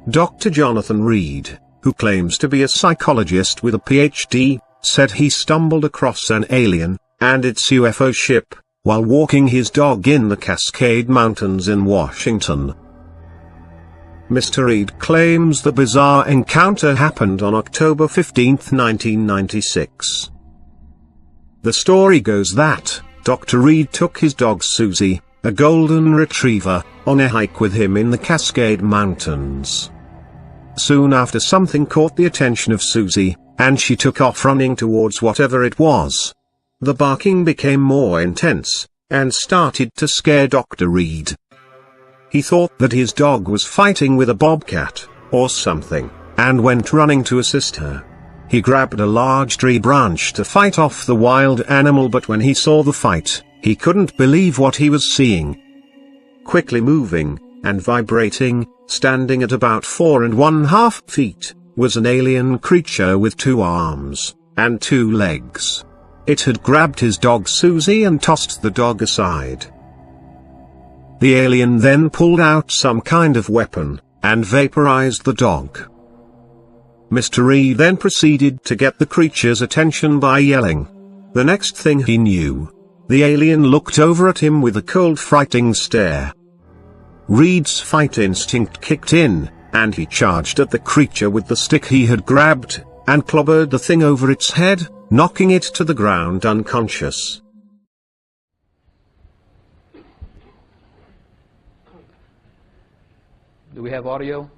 Dr. Johnathan Reed, who claims to be a psychologist with a PhD, said he stumbled across an alien and its UFO ship while walking his dog in the Cascade Mountains in Washington. Mr. Reed claims the bizarre encounter happened on October 15, 1996. The story goes that Dr. Reed took his dog Suzy, a golden retriever, on a hike with him in the Cascade Mountains. Soon after, something caught the attention of Suzy, and she took off running towards whatever it was. The barking became more intense, and started to scare Dr. Reed. He thought that his dog was fighting with a bobcat, or something, and went running to assist her. He grabbed a large tree branch to fight off the wild animal, but when he saw the fight, he couldn't believe what he was seeing. Quickly moving, and vibrating, standing at about 4½ feet, was an alien creature with 2 arms, and 2 legs. It had grabbed his dog Suzy and tossed the dog aside. The alien then pulled out some kind of weapon, and vaporized the dog. Mr. Reed then proceeded to get the creature's attention by yelling. The next thing he knew, the alien looked over at him with a cold, frightening stare. Reed's fight instinct kicked in, and he charged at the creature with the stick he had grabbed, and clobbered the thing over its head, knocking it to the ground unconscious. Do we have audio?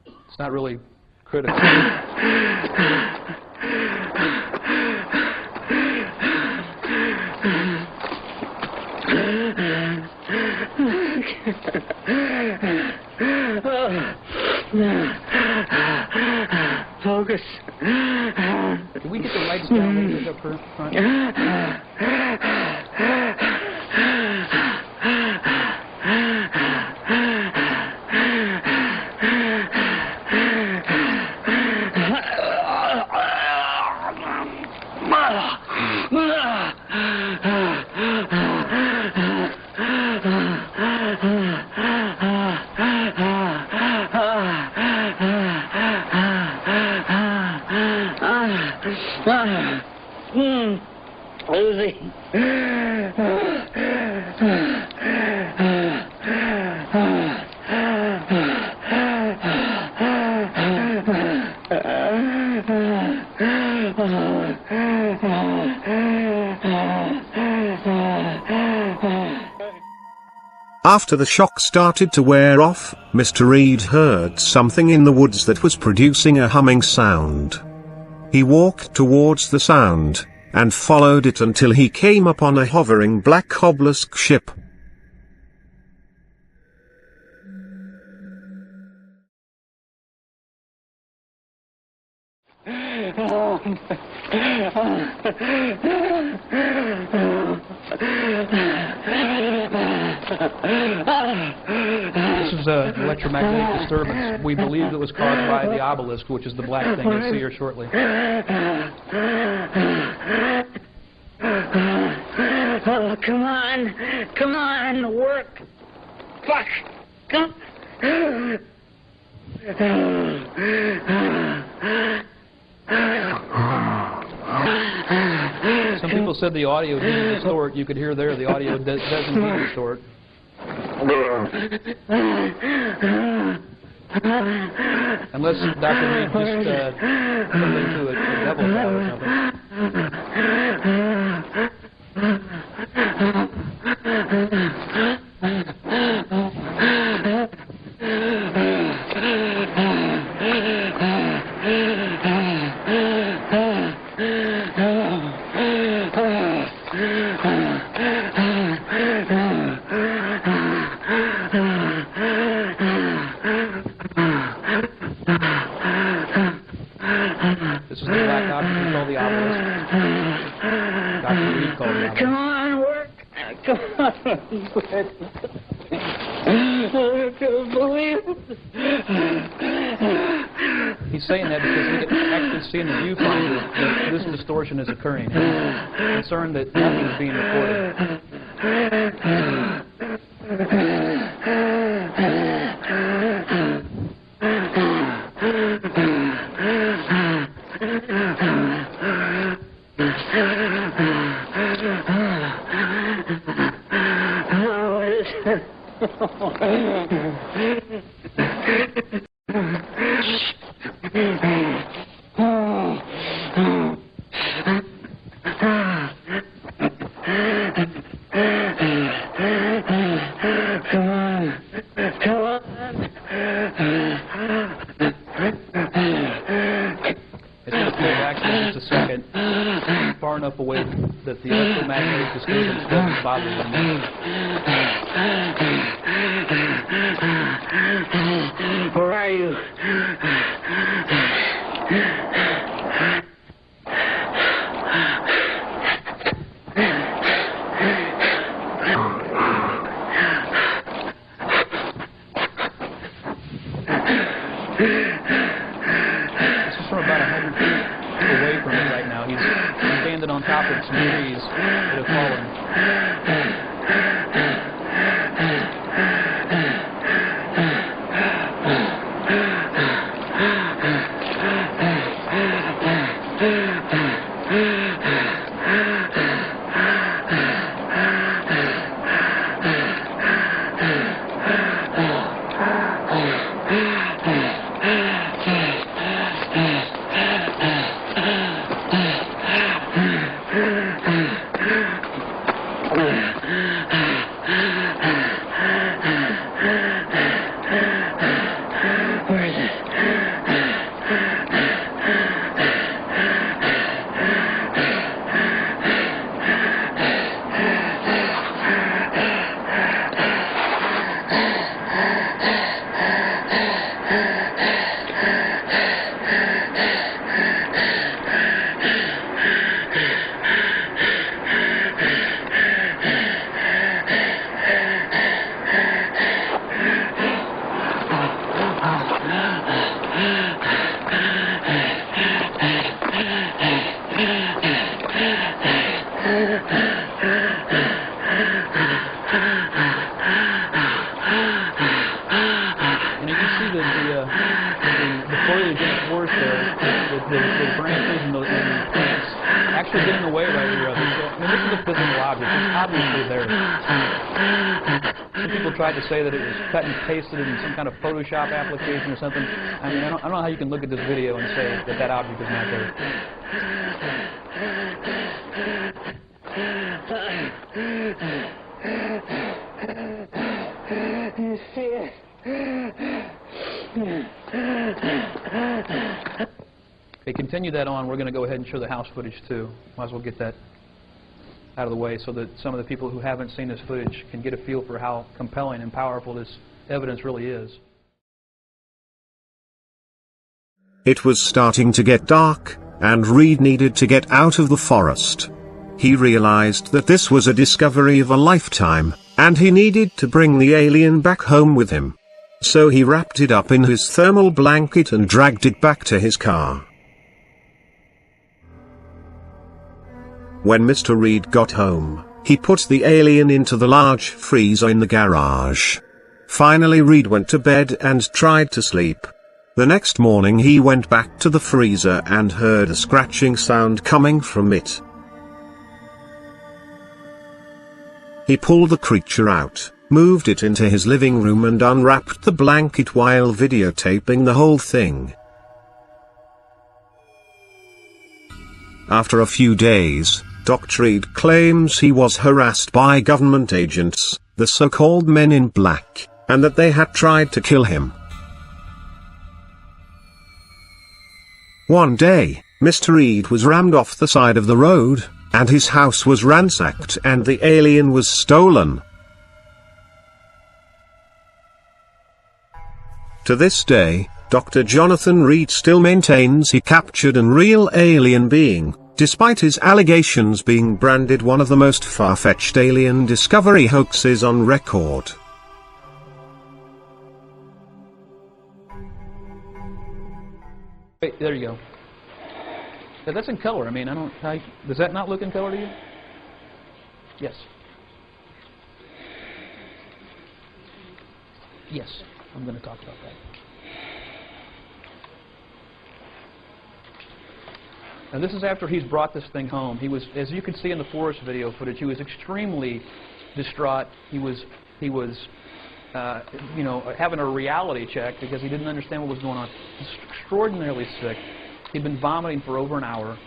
It's not really critical. Focus. Can we get the lights down a little bit up front? Suzy. After the shock started to wear off, Mr. Reed heard something in the woods that was producing a humming sound. He walked towards the sound, and followed it until he came upon a hovering black obelisk ship. This is an electromagnetic disturbance. We believe it was caused by the obelisk, which is the black thing you'll see here shortly. Oh, come on, work. Fuck, come. Some people said the audio didn't distort. You could hear there the audio doesn't distort. Unless Dr. Reed just turned into a devil cow or something. This is the black object we call the obelisk. Dr. Reed called the obelisk. Come on, work. Come on. I can't believe it. He's saying that because he can actually see in the viewfinder that this distortion is occurring. He's concerned that nothing is being recorded. Come on. Come on. It's going to pull back in just a second, far enough away that the electromagnetic disturbance doesn't bother them. Where are you? This is from about 100 feet away from me right now. He's standing on top of some trees that have fallen. Where is it? And you can see that the foliage in the forest there, the branches and the plants actually get in the way right here of it. So, I mean, this is a physical object. It's obviously there. Some people tried to say that it was cut and pasted in some kind of Photoshop application or something. I mean, I don't know how you can look at this video and say that that object is not there. You see it? Okay, continue that on. We're going to go ahead and show the house footage too. Might as well get that out of the way so that some of the people who haven't seen this footage can get a feel for how compelling and powerful this evidence really is. It was starting to get dark, and Reed needed to get out of the forest. He realized that this was a discovery of a lifetime, and he needed to bring the alien back home with him. So he wrapped it up in his thermal blanket and dragged it back to his car. When Mr. Reed got home, he put the alien into the large freezer in the garage. Finally, Reed went to bed and tried to sleep. The next morning he went back to the freezer and heard a scratching sound coming from it. He pulled the creature out, moved it into his living room and unwrapped the blanket while videotaping the whole thing. After a few days, Dr. Reed claims he was harassed by government agents, the so-called Men in Black, and that they had tried to kill him. One day, Mr. Reed was rammed off the side of the road, and his house was ransacked and the alien was stolen. To this day, Dr. Johnathan Reed still maintains he captured an real alien being, despite his allegations being branded one of the most far-fetched alien discovery hoaxes on record. Wait, there you go. Yeah, that's in color. I mean, does that not look in color to you? Yes. Yes, I'm going to talk about that. Now this is after he's brought this thing home. He was, as you can see in the forest video footage, he was extremely distraught. He was you know, having a reality check because he didn't understand what was going on. He was extraordinarily sick. He'd been vomiting for over an hour.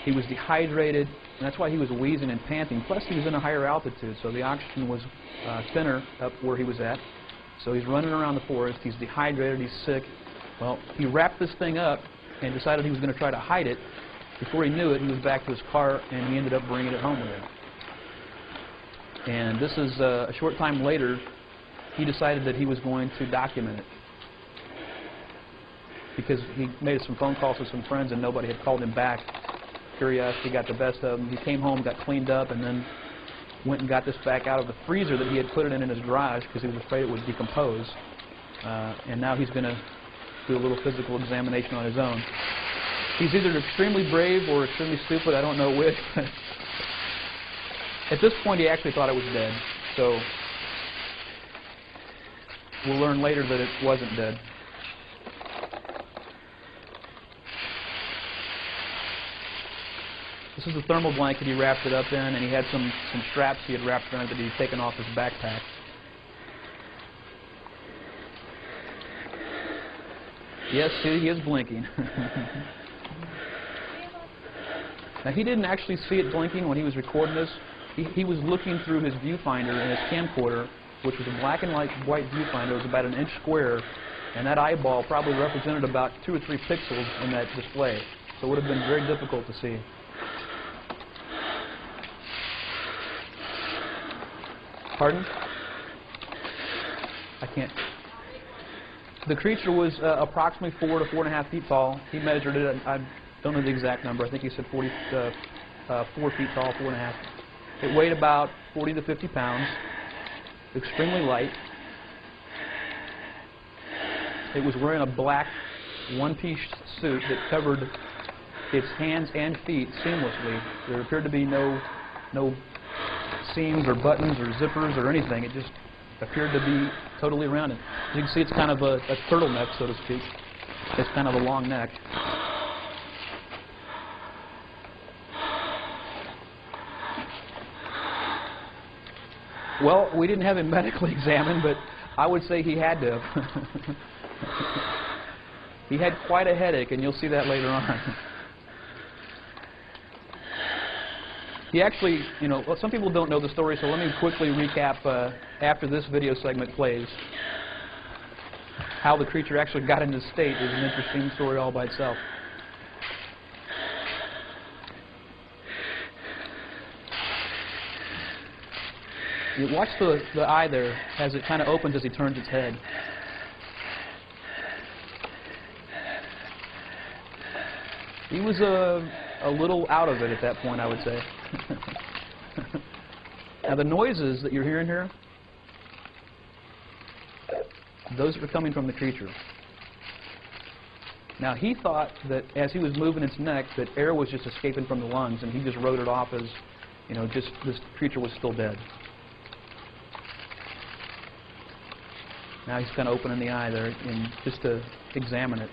He was dehydrated, and that's why he was wheezing and panting. Plus, he was in a higher altitude, so the oxygen was thinner up where he was at. So he's running around the forest. He's dehydrated. He's sick. Well, he wrapped this thing up and decided he was going to try to hide it. Before he knew it, he was back to his car, and he ended up bringing it home with him. And this is a short time later, he decided that he was going to document it. Because he made some phone calls to some friends, and nobody had called him back. Curiosity got the best of him. He came home, got cleaned up, and then went and got this back out of the freezer that he had put it in his garage because he was afraid it would decompose. And now he's going to do a little physical examination on his own. He's either extremely brave or extremely stupid. I don't know which. But at this point, he actually thought it was dead. So we'll learn later that it wasn't dead. This is the thermal blanket he wrapped it up in, and he had some straps he had wrapped around it that he'd taken off his backpack. Yes, see, he is blinking. Now, he didn't actually see it blinking when he was recording this. He was looking through his viewfinder in his camcorder, which was a black and white viewfinder. It was about an inch square, and that eyeball probably represented about 2 or 3 pixels in that display. So it would have been very difficult to see. Pardon? I can't. The creature was approximately 4 to 4.5 feet tall. He measured it. I don't know the exact number. I think he said 4 feet tall, 4.5. It weighed about 40 to 50 pounds. Extremely light. It was wearing a black one-piece suit that covered its hands and feet seamlessly. There appeared to be no seams or buttons or zippers or anything. It just appeared to be totally rounded. As you can see, it's kind of a turtleneck, so to speak. It's kind of a long neck. Well, we didn't have him medically examined, but I would say he had to have. He had quite a headache, and you'll see that later on. He actually, you know, well, some people don't know the story, so let me quickly recap after this video segment plays. How the creature actually got into this state is an interesting story all by itself. You watch the eye there as it kind of opens as he turns its head. He was a little out of it at that point, I would say. Now the noises that you're hearing here, those are coming from the creature. Now he thought that as he was moving its neck that air was just escaping from the lungs, and he just wrote it off as, you know, just this creature was still dead. Now he's kind of opening the eye there just to examine it.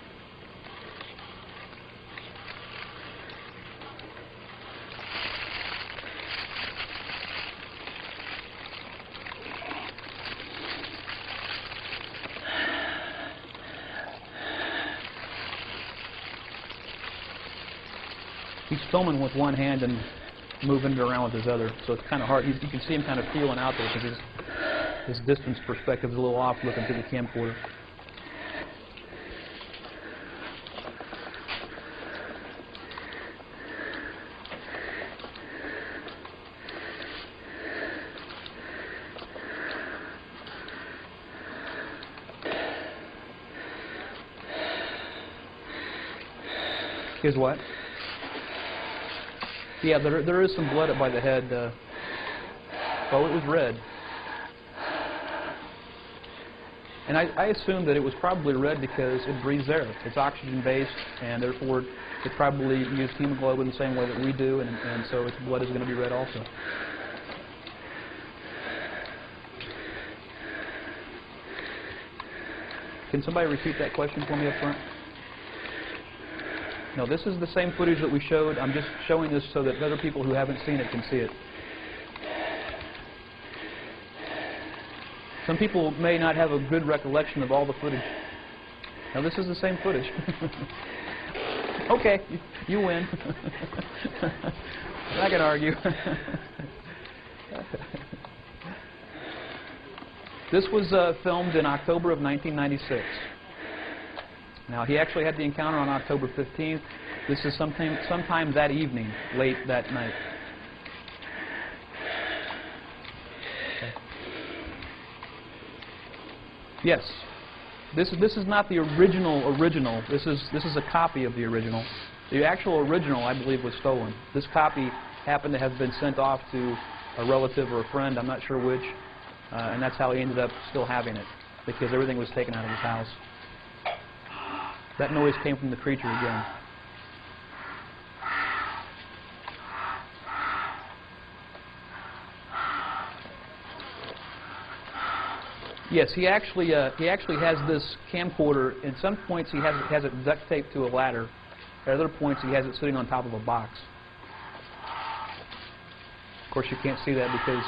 He's filming with one hand and moving it around with his other, so it's kind of hard. You can see him kind of feeling out there because his distance perspective is a little off looking through the camcorder. Here's what? Yeah, there is some blood up by the head. Oh, it was red. And I assumed that it was probably red because it breathes air. It's oxygen-based, and therefore it probably used hemoglobin the same way that we do, and so its blood is going to be red also. Can somebody repeat that question for me up front? No, this is the same footage that we showed. I'm just showing this so that other people who haven't seen it can see it. Some people may not have a good recollection of all the footage. Now this is the same footage. Okay, you win. I can argue. This was filmed in October of 1996. Now he actually had the encounter on October 15th. This is sometime that evening, late that night. Okay. Yes, this is not the original. This is a copy of the original. The actual original, I believe, was stolen. This copy happened to have been sent off to a relative or a friend, I'm not sure which, and that's how he ended up still having it, because everything was taken out of his house. That noise came from the creature again. Yes, he actually has this camcorder. At some points he has it duct taped to a ladder. At other points he has it sitting on top of a box. Of course you can't see that because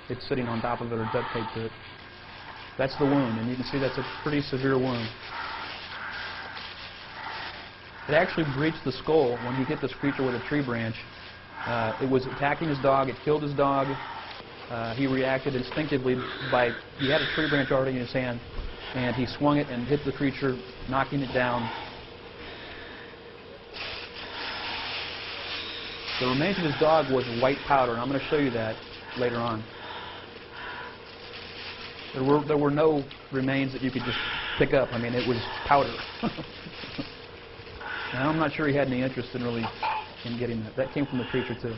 it's sitting on top of it or duct taped to it. That's the wound, and you can see that's a pretty severe wound. It actually breached the skull when he hit this creature with a tree branch. It was attacking his dog. It killed his dog. He reacted instinctively he had a tree branch already in his hand, and he swung it and hit the creature, knocking it down. The remains of his dog was white powder, and I'm going to show you that later on. There were no remains that you could just pick up. I mean, it was powder. Now, I'm not sure he had any interest in getting that. That came from the creature too.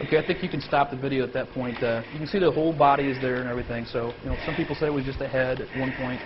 Okay, I think you can stop the video at that point. You can see the whole body is there and everything. So, some people say it was just a head at one point.